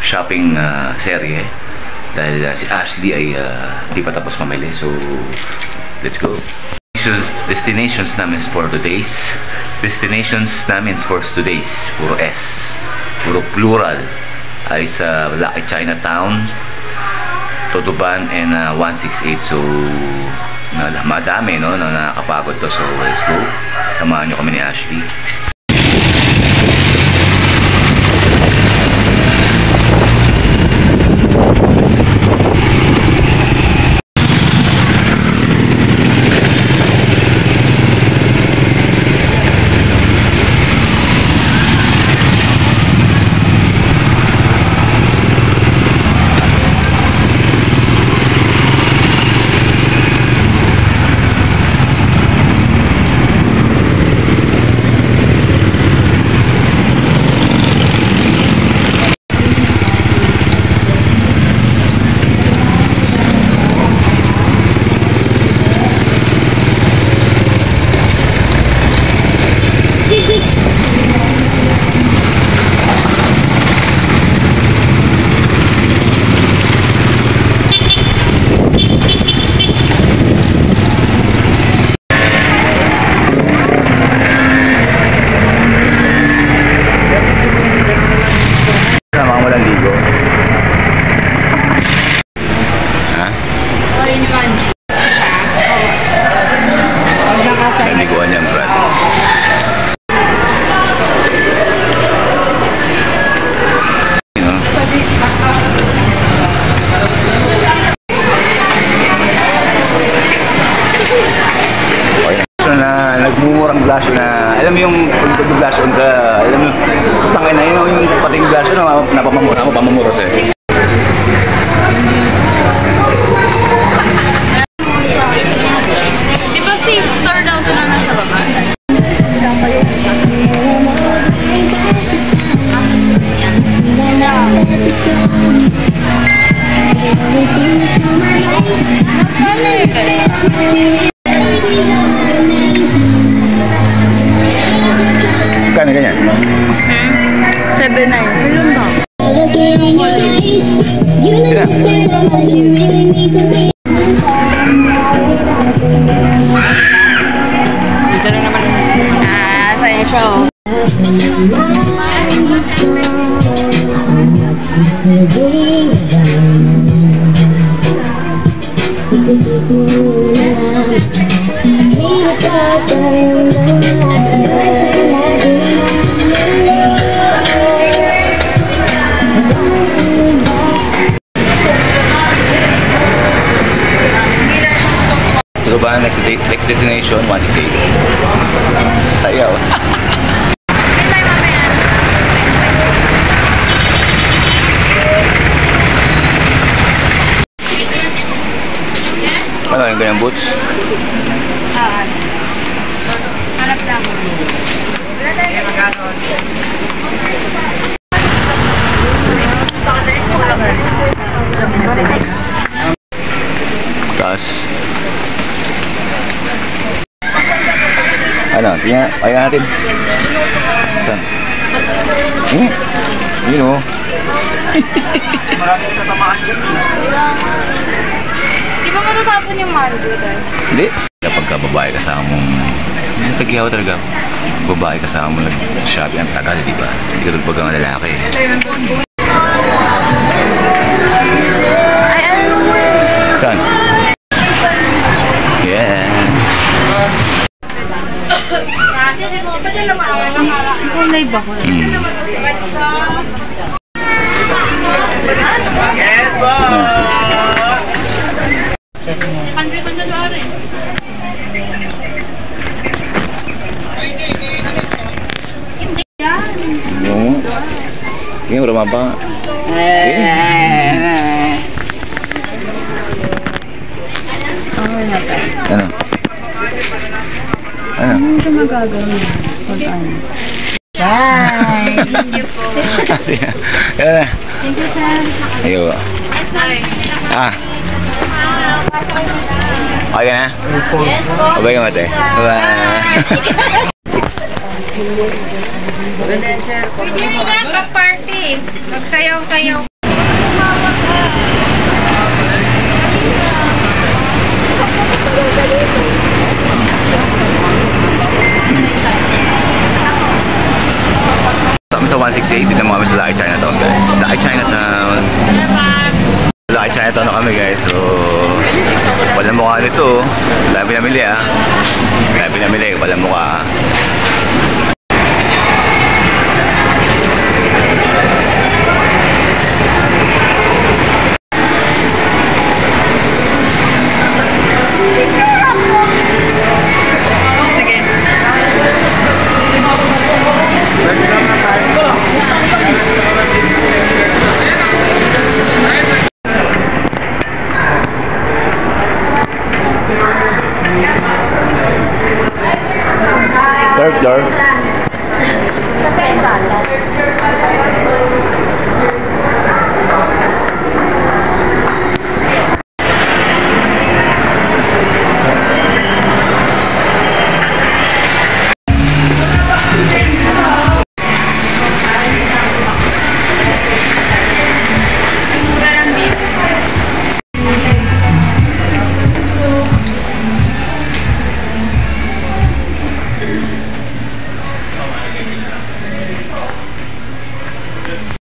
shopping serye dahil si Ashley ay di pa tapos mamili. So let's go. Destinations namin for today's. Destinations namin for today's. Puro S. Puro plural. Ay sa Lucky Chinatown, Totoban, and 168. So madami, no, na nakakapagod to. So let's go. Samahan nyo kami ni Ashley. Nagmumurang blasyo na, alam mo yung pag-blasyo ka, alam mo, tangin na yun, yung pating blasyo na napapamumura sa'yo. Diba safe store daw ito na nasa baba? Kano ganyan? 7.9. Ilan ba? Sila? Dito na naman. Sa'yo siya oh. Totoban, next destination, 168. Sayaw. Ano yung ganyang boots? Harap lang. Taas. Ano? Tingnan natin. Saan? Yun o. Maraming tatamaan dyan. Di ba matatapon yung mango dahil? Hindi. Kapag babae kasama mong tagyaw talaga. Babae kasama mong nag-shopping ang tagal, di ba? Hindi ka pag ang lalaki. Ay, ano mo? Saan? Yes. Ikaw live ako. Yes, boss! Country ko na lari. Hindi yan. Oo. Tingnan mo, ramapa. Ano? Ano? Ano ito magagawin? Pag-ano? Bye! Thank you po. Thank you, sir. Ayaw. Ah. Okay ka na? Okay ka mate? Bye! Pwede nga pag-party. Magsayaw-sayaw. Kami sa 168, dito naman kami sa Lucky Chinatown, guys. Lucky Chinatown. Lucky Chinatown na kami, guys. So, walang mukha nito. Wala pinamili, ah. Wala pinamili, walang mukha. Dark.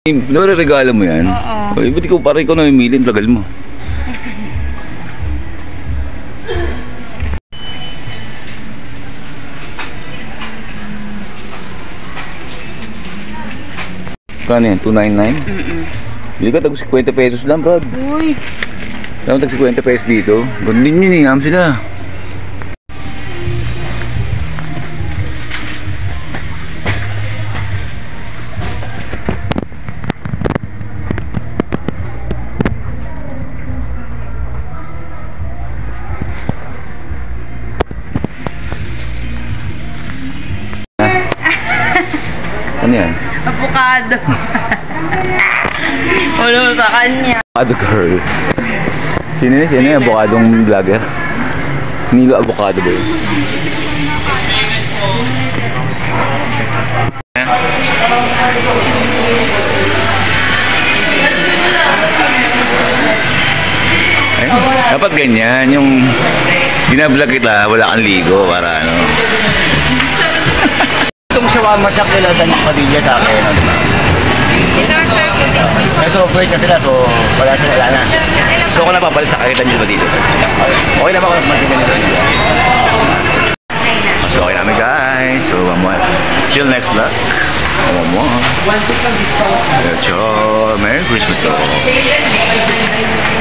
Nare-regalo mo yan? Oo. Ay, ba't ikaw parang ikaw namimili? Ang tagal mo. Kano yan? 299? Bili ka, tag 50 pesos lang, bro. Uy. Tag 50 pesos dito. Ganda din yun eh, ham sila. Ano yan? Avocado. Ulo sa kanya. Avocado girl. Sino yun? Sino yung avocadong vlogger? Nilo avocado ba yun? Ay, dapat ganyan. Yung binablog kita, wala kang ligo para ano. Itong shawarma siya kilala ng Padilla sa akin. Ito ang service. May software na sila, so wala na. So kung napapalit sa kakita nyo ba dito? Okay na ba kung magiging nito dito? So okay namin guys. So till next vlog. Merry Christmas to all.